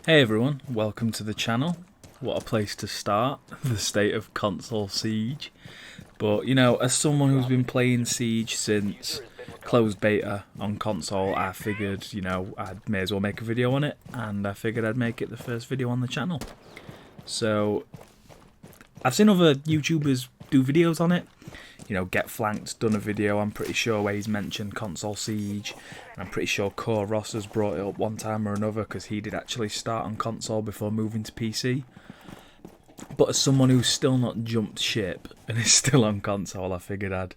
Hey everyone, welcome to the channel. What a place to start, the state of console Siege. But you know, as someone who's been playing Siege since closed beta on console, I figured, I may as well make a video on it, and I figured I'd make it the first video on the channel. So, I've seen other YouTubers do videos on it. Get Flank's done a video, I'm pretty sure, where he's mentioned console Siege. I'm pretty sure Core Ross has brought it up one time or another because he did actually start on console before moving to PC. But as someone who's still not jumped ship and is still on console, I figured I'd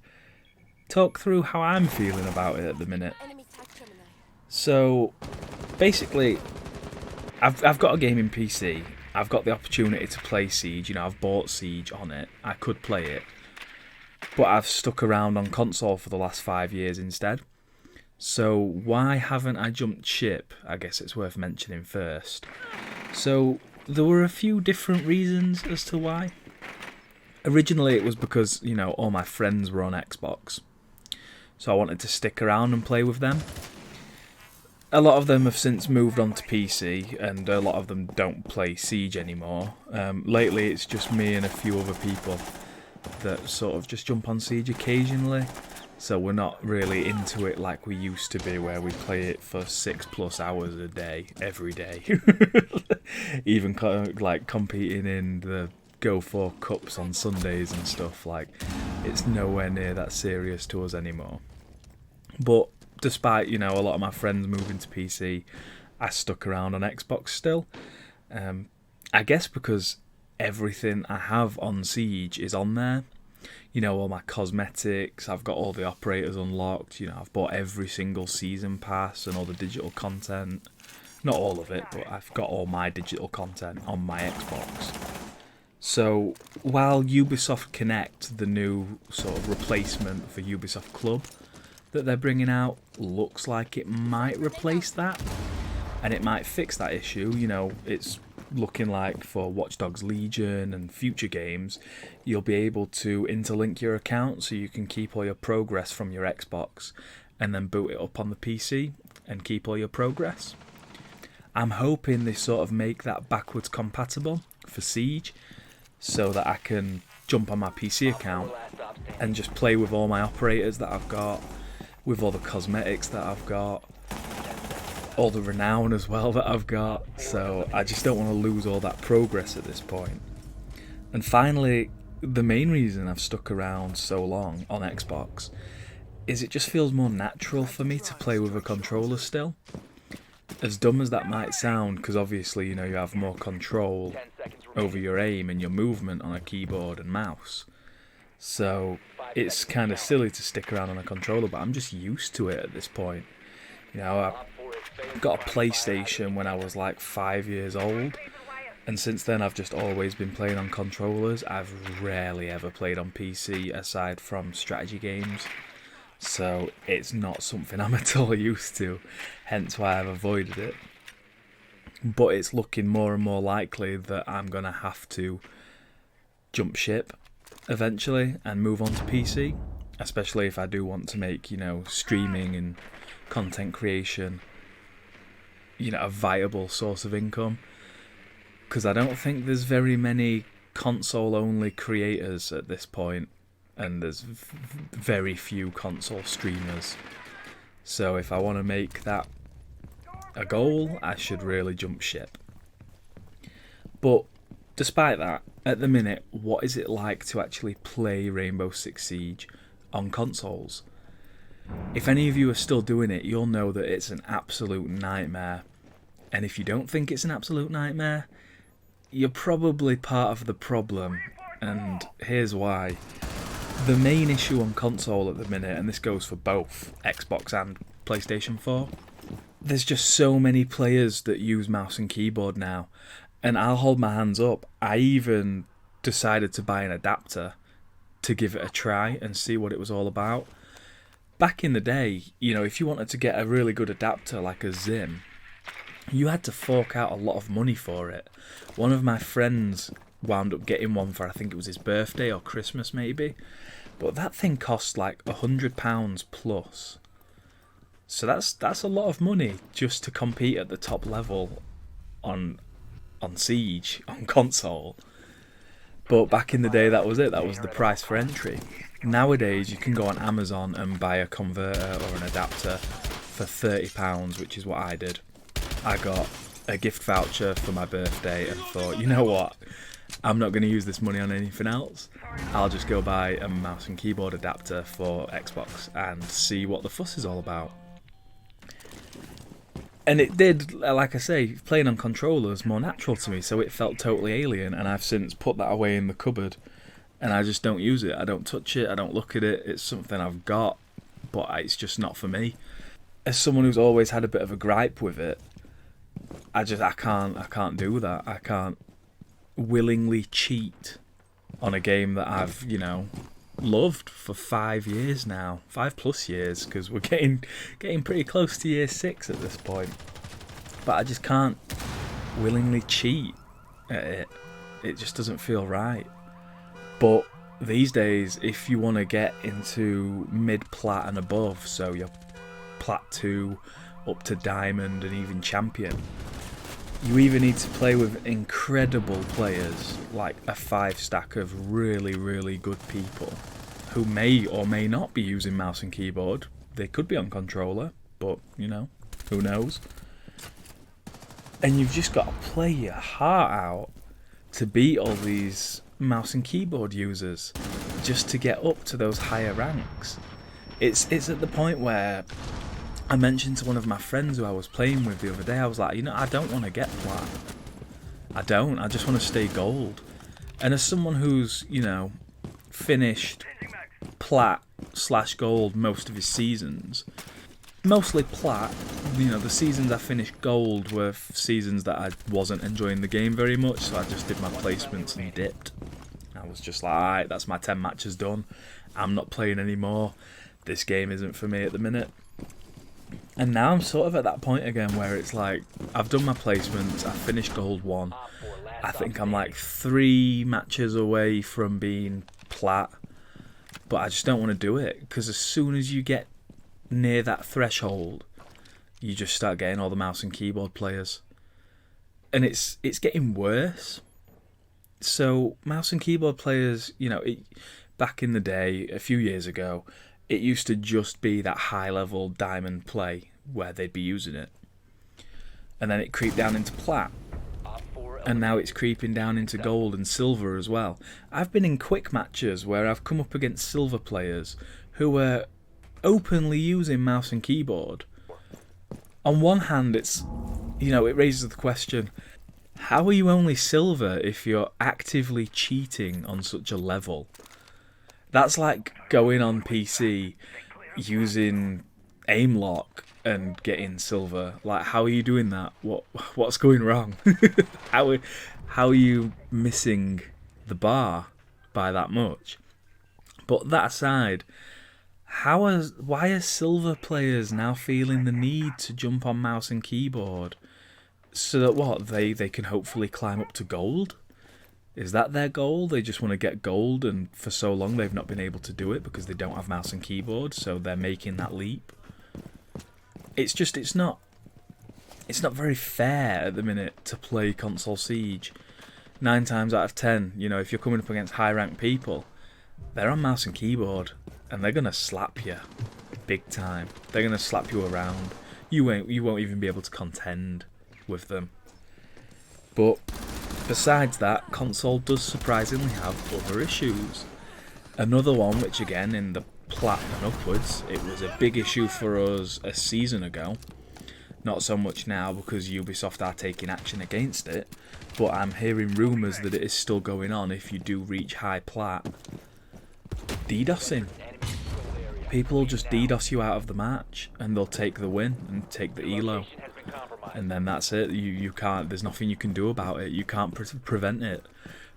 talk through how I'm feeling about it at the minute. So, basically, I've got a gaming PC. I've got the opportunity to play Siege. I've bought Siege on it. I could play it. But I've stuck around on console for the last 5 years instead. So why haven't I jumped ship? I guess it's worth mentioning first. So there were a few different reasons as to why. Originally it was because, all my friends were on Xbox. So I wanted to stick around and play with them. A lot of them have since moved on to PC, and a lot of them don't play Siege anymore. Lately it's just me and a few other people that sort of just jump on Siege occasionally, so we're not really into it like we used to be, where we play it for 6+ hours a day, every day. Even like competing in the Go 4 Cups on Sundays and stuff, like it's nowhere near that serious to us anymore. But despite, a lot of my friends moving to PC, I stuck around on Xbox still. I guess because everything I have on Siege is on there. All my cosmetics, I've got all the operators unlocked, I've bought every single season pass and all the digital content. Not all of it, but I've got all my digital content on my Xbox. So, while Ubisoft Connect, the new sort of replacement for Ubisoft Club that they're bringing out, looks like it might replace that, and it might fix that issue. It's looking like for Watch Dogs Legion and future games, you'll be able to interlink your account so you can keep all your progress from your Xbox and then boot it up on the PC and keep all your progress. I'm hoping they sort of make that backwards compatible for Siege so that I can jump on my PC account and just play with all my operators that I've got, with all the cosmetics that I've got, all the renown as well that I've got, so I just don't want to lose all that progress at this point. And finally, the main reason I've stuck around so long on Xbox is it just feels more natural for me to play with a controller still. As dumb as that might sound, because obviously, you have more control over your aim and your movement on a keyboard and mouse. So it's kind of silly to stick around on a controller, but I'm just used to it at this point. I got a PlayStation when I was like 5 years old, and since then I've just always been playing on controllers. I've rarely ever played on PC aside from strategy games, so it's not something I'm at all used to, hence why I've avoided it. But it's looking more and more likely that I'm going to have to jump ship eventually and move on to PC, especially if I do want to make, streaming and content creation a viable source of income, because I don't think there's very many console only creators at this point, and there's very few console streamers. So if I want to make that a goal, I should really jump ship. But despite that, at the minute, what is it like to actually play Rainbow Six Siege on consoles? If any of you are still doing it, you'll know that it's an absolute nightmare. And if you don't think it's an absolute nightmare, you're probably part of the problem. And here's why. The main issue on console at the minute, and this goes for both Xbox and PlayStation 4, there's just so many players that use mouse and keyboard now. And I'll hold my hands up, I even decided to buy an adapter to give it a try and see what it was all about. Back in the day, if you wanted to get a really good adapter like a Zim, you had to fork out a lot of money for it. One of my friends wound up getting one for, I think it was his birthday or Christmas maybe, but that thing cost like £100 plus. So that's a lot of money just to compete at the top level on Siege on console. But back in the day, that was it. That was the price for entry. Nowadays, you can go on Amazon and buy a converter or an adapter for £30, which is what I did. I got a gift voucher for my birthday and thought, you know what? I'm not going to use this money on anything else. I'll just go buy a mouse and keyboard adapter for Xbox and see what the fuss is all about. And it did, like I say, playing on controllers more natural to me, so it felt totally alien, and I've since put that away in the cupboard, and I just don't use it. I don't touch it, I don't look at it. It's something I've got, but it's just not for me. As someone who's always had a bit of a gripe with it, I can't do that. I can't willingly cheat on a game that I've, loved for 5 years now, 5+ years, because we're getting pretty close to year 6 at this point. But I just can't willingly cheat at it. It just doesn't feel right. But these days, if you want to get into mid-plat and above, so you're plat 2 up to diamond and even champion, you either need to play with incredible players, like a 5-stack of really, really good people, who may or may not be using mouse and keyboard. They could be on controller, but, who knows? And you've just got to play your heart out to beat all these mouse and keyboard users just to get up to those higher ranks. It's at the point where I mentioned to one of my friends who I was playing with the other day, I was like, I don't want to get plat. I just want to stay gold. And as someone who's, finished plat/gold most of his seasons, mostly plat, the seasons I finished gold were seasons that I wasn't enjoying the game very much, so I just did my placements and dipped. I was just like, alright, that's my 10 matches done. I'm not playing anymore. This game isn't for me at the minute. And now I'm sort of at that point again where it's like, I've done my placements, I've finished gold 1. I think I'm like 3 matches away from being plat, but I just don't want to do it, because as soon as you get near that threshold, you just start getting all the mouse and keyboard players. And it's getting worse. So mouse and keyboard players, back in the day, a few years ago, it used to just be that high-level diamond play where they'd be using it. And then it creeped down into plat. And now it's creeping down into gold and silver as well. I've been in quick matches where I've come up against silver players who were openly using mouse and keyboard. On one hand, it raises the question, how are you only silver if you're actively cheating on such a level? That's like going on PC using aim lock and getting silver. Like, how are you doing that? What's going wrong? How are you missing the bar by that much? But that aside, why are silver players now feeling the need to jump on mouse and keyboard so that they can hopefully climb up to gold? Is that their goal? They just want to get gold, and for so long they've not been able to do it because they don't have mouse and keyboard, so they're making that leap. It's not very fair at the minute to play console Siege. 9 times out of 10, if you're coming up against high-ranked people, they're on mouse and keyboard, and they're gonna slap you big time. They're gonna slap you around. You won't even be able to contend with them. But besides that, console does surprisingly have other issues. Another one, which again, in the plat and upwards, it was a big issue for us a season ago. Not so much now because Ubisoft are taking action against it, but I'm hearing rumours that it is still going on if you do reach high plat. DDoSing. People will just DDoS you out of the match and they'll take the win and take the elo. And then that's it. You can't. There's nothing you can do about it. You can't prevent it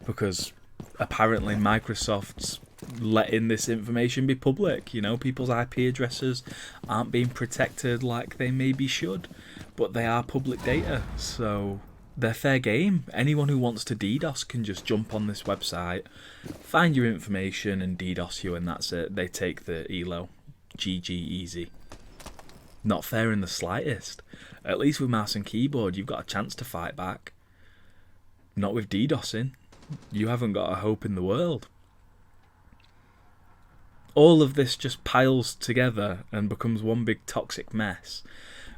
because apparently Microsoft's letting this information be public. People's IP addresses aren't being protected like they maybe should, but they are public data, so they're fair game. Anyone who wants to DDoS can just jump on this website, find your information, and DDoS you, and that's it. They take the elo. GG, easy. Not fair in the slightest. At least with mouse and keyboard, you've got a chance to fight back. Not with DDoSing. You haven't got a hope in the world. All of this just piles together and becomes one big toxic mess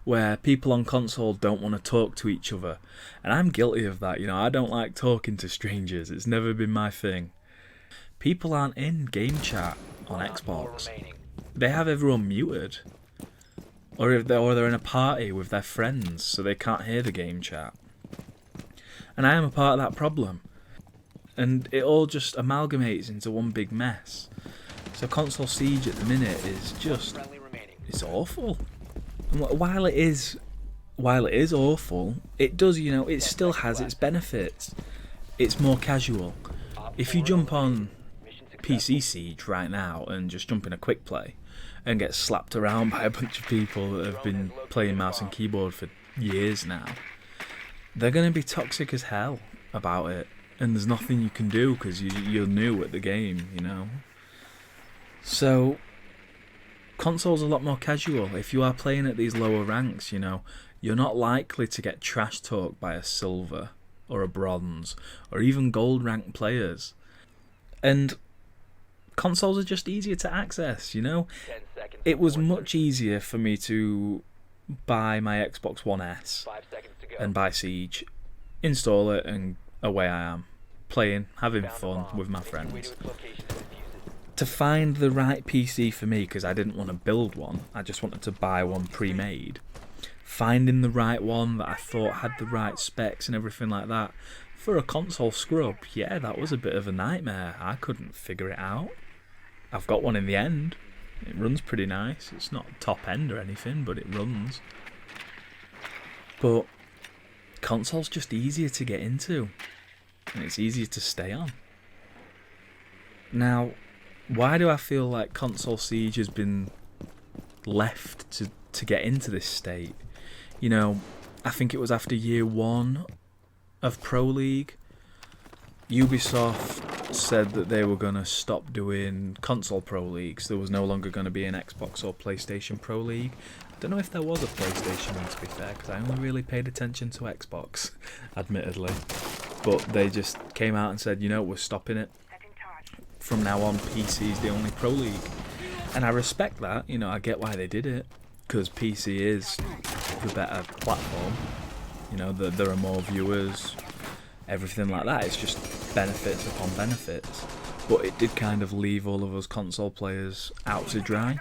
where people on console don't want to talk to each other. And I'm guilty of that, I don't like talking to strangers. It's never been my thing. People aren't in game chat on Xbox. They have everyone muted. Or they're in a party with their friends so they can't hear the game chat. And I am a part of that problem. And it all just amalgamates into one big mess. So console siege at the minute is just, it's awful. And while it is awful, it does, it still has its benefits. It's more casual. If you jump on PC Siege right now and just jump in a quick play and get slapped around by a bunch of people that have been playing mouse and keyboard for years now, they're going to be toxic as hell about it. And there's nothing you can do because you're new at the game, So, console's a lot more casual. If you are playing at these lower ranks, you're not likely to get trash talked by a silver or a bronze or even gold rank players. And consoles are just easier to access, It was much easier for me to buy my Xbox One S and buy Siege, install it, and away I am, playing, having fun with my friends. To find the right PC for me, because I didn't want to build one, I just wanted to buy one pre-made. Finding the right one that I thought had the right specs and everything like that, for a console scrub, yeah, that was a bit of a nightmare. I couldn't figure it out. I've got one in the end. It runs pretty nice. It's not top end or anything, but it runs. But console's just easier to get into, and it's easier to stay on. Now, why do I feel like console siege has been left to get into this state? I think it was after year 1 of Pro League, Ubisoft said that they were going to stop doing console Pro Leagues. There was no longer going to be an Xbox or PlayStation Pro League. I don't know if there was a PlayStation one, to be fair, because I only really paid attention to Xbox, admittedly. But they just came out and said, we're stopping it. From now on, PC is the only Pro League. And I respect that, I get why they did it, because PC is the better platform. There are more viewers, everything like that. It's just benefits upon benefits. But it did kind of leave all of us console players out to dry.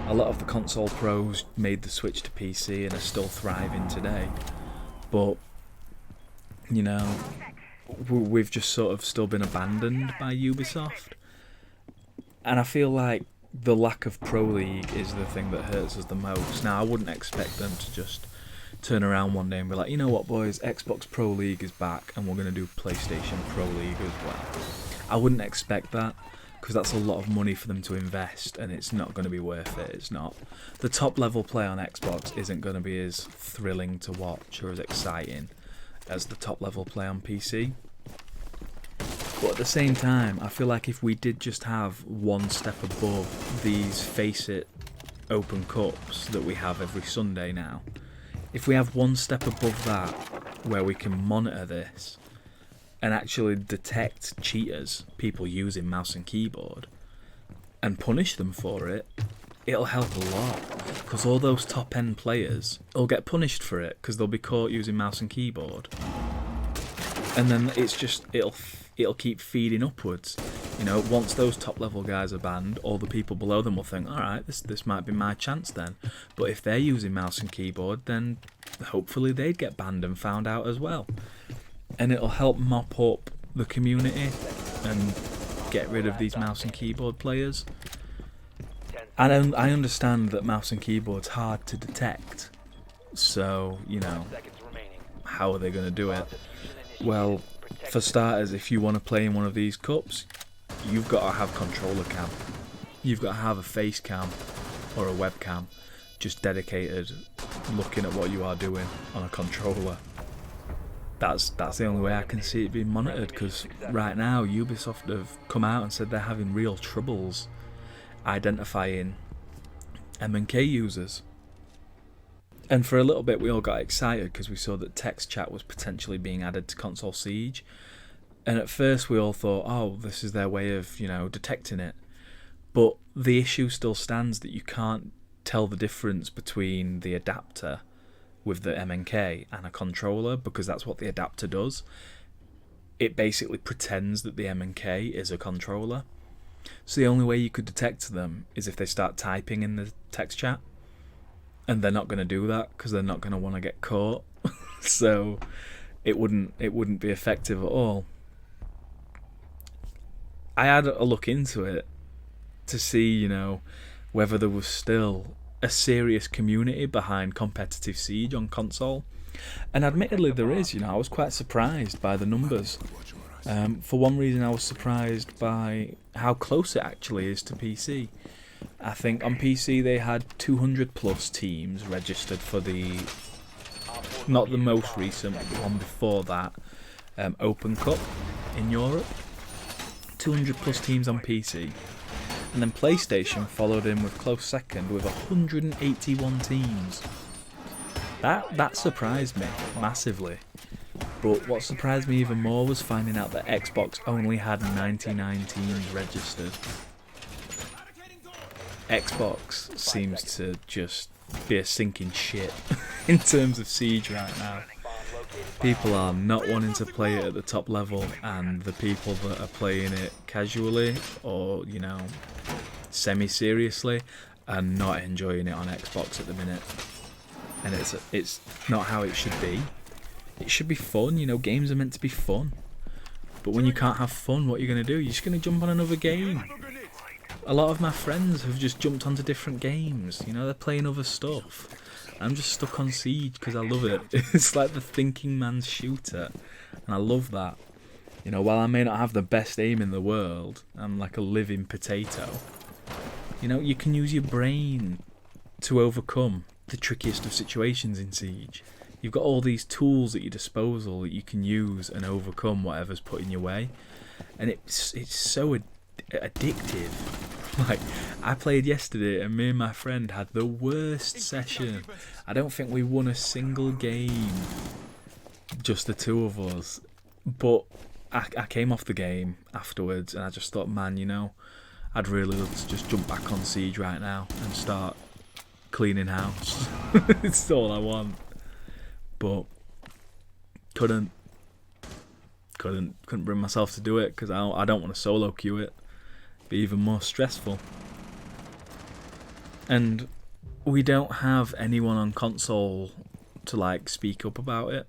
A lot of the console pros made the switch to PC and are still thriving today. But, we've just sort of still been abandoned by Ubisoft. And I feel like the lack of Pro League is the thing that hurts us the most. Now, I wouldn't expect them to just turn around one day and be like, you know what, boys, Xbox Pro League is back and we're going to do PlayStation Pro League as well. I wouldn't expect that, because that's a lot of money for them to invest and it's not going to be worth it. It's not. The top level play on Xbox isn't going to be as thrilling to watch or as exciting as the top level play on PC. But at the same time, I feel like if we did just have one step above these Face It Open Cups that we have every Sunday now, if we have one step above that where we can monitor this and actually detect cheaters, people using mouse and keyboard, and punish them for it, it'll help a lot. Because all those top end players will get punished for it because they'll be caught using mouse and keyboard. And then it's just, it'll keep feeding upwards. Once those top level guys are banned, all the people below them will think, alright, this might be my chance then. But if they're using mouse and keyboard, then hopefully they'd get banned and found out as well. And it'll help mop up the community and get rid of these mouse and keyboard players. I understand that mouse and keyboard's hard to detect. So, how are they going to do it? Well, for starters, if you want to play in one of these cups, you've got to have controller cam. You've got to have a face cam or a webcam just dedicated looking at what you are doing on a controller. That's the only way I can see it being monitored, because right now Ubisoft have come out and said they're having real troubles identifying M&K users. And for a little bit we all got excited because we saw that text chat was potentially being added to Console Siege. And at first we all thought, oh, this is their way of, detecting it. But the issue still stands that you can't tell the difference between the adapter with the MNK and a controller, because that's what the adapter does. It basically pretends that the MNK is a controller. So the only way you could detect them is if they start typing in the text chat. And they're not going to do that because they're not going to want to get caught. So it wouldn't be effective at all. I had a look into it to see, whether there was still a serious community behind competitive Siege on console. And admittedly there is, I was quite surprised by the numbers. For one reason I was surprised by how close it actually is to PC. I think on PC they had 200 plus teams registered for not the most recent, but the one before that, Open Cup in Europe. 200 plus teams on PC. And then PlayStation followed in with close second with 181 teams. That surprised me massively. But what surprised me even more was finding out that Xbox only had 99 teams registered. Xbox seems to just be a sinking ship in terms of Siege right now. People are not wanting to play it at the top level, and the people that are playing it casually or, semi-seriously are not enjoying it on Xbox at the minute. And it's not how it should be. It should be fun, games are meant to be fun. But when you can't have fun, what are you going to do? You're just going to jump on another game. A lot of my friends have just jumped onto different games. They're playing other stuff. I'm just stuck on Siege because I love it. It's like the thinking man's shooter. And I love that. While I may not have the best aim in the world, I'm like a living potato. You can use your brain to overcome the trickiest of situations in Siege. You've got all these tools at your disposal that you can use and overcome whatever's put in your way. And it's so addictive. Like, I played yesterday and me and my friend had the worst session. I don't think we won a single game, just the two of us. But I came off the game afterwards and I just thought, man, I'd really love to just jump back on Siege right now and start cleaning house. It's all I want. But couldn't bring myself to do it because I don't want to solo queue it. Be even more stressful. And we don't have anyone on console to speak up about it.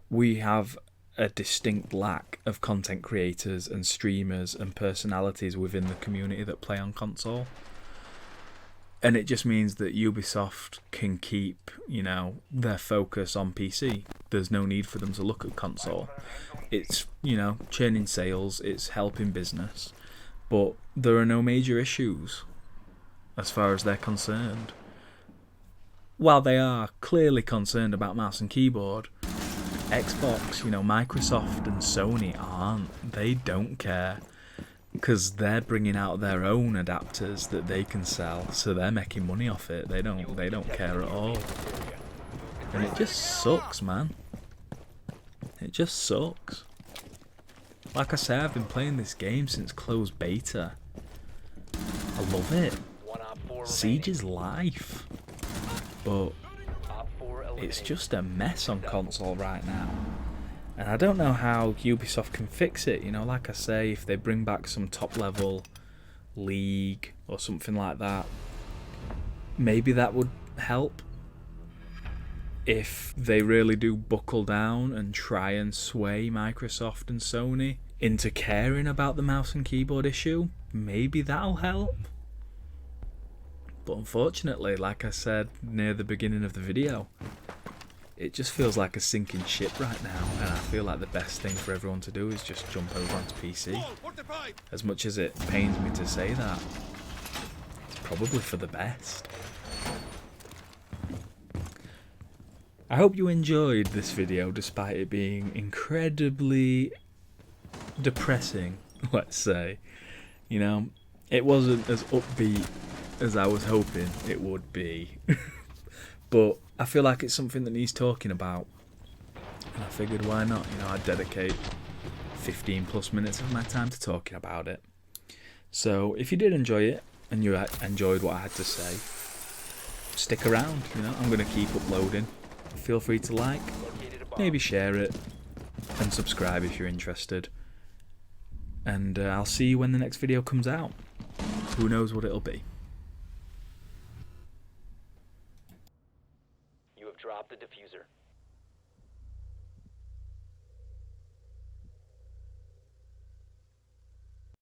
We have a distinct lack of content creators and streamers and personalities within the community that play on console. And it just means that Ubisoft can keep, their focus on PC. There's no need for them to look at console. It's, churning sales, it's helping business. But there are no major issues as far as they're concerned. While they are clearly concerned about mouse and keyboard, Xbox, Microsoft and Sony aren't. They don't care. Because they're bringing out their own adapters that they can sell, so they're making money off it. They don't care at all. And it just sucks, man. It just sucks. Like I say, I've been playing this game since closed beta. I love it. Siege is life. But it's just a mess on console right now. And I don't know how Ubisoft can fix it. Like I say, if they bring back some top level league or something like that, maybe that would help. If they really do buckle down and try and sway Microsoft and Sony into caring about the mouse and keyboard issue, maybe that'll help. But unfortunately, like I said near the beginning of the video, it just feels like a sinking ship right now, and I feel like the best thing for everyone to do is just jump over onto PC. As much as it pains me to say that, it's probably for the best. I hope you enjoyed this video despite it being incredibly depressing, let's say. It wasn't as upbeat as I was hoping it would be. but I feel like it's something that needs talking about, and I figured why not? You know, I'd dedicate 15 plus minutes of my time to talking about it. So if you did enjoy it and you enjoyed what I had to say, stick around. You know, I'm going to keep uploading. Feel free to like, maybe share it, and subscribe if you're interested. And I'll see you when the next video comes out. Who knows what it'll be. You have dropped the diffuser.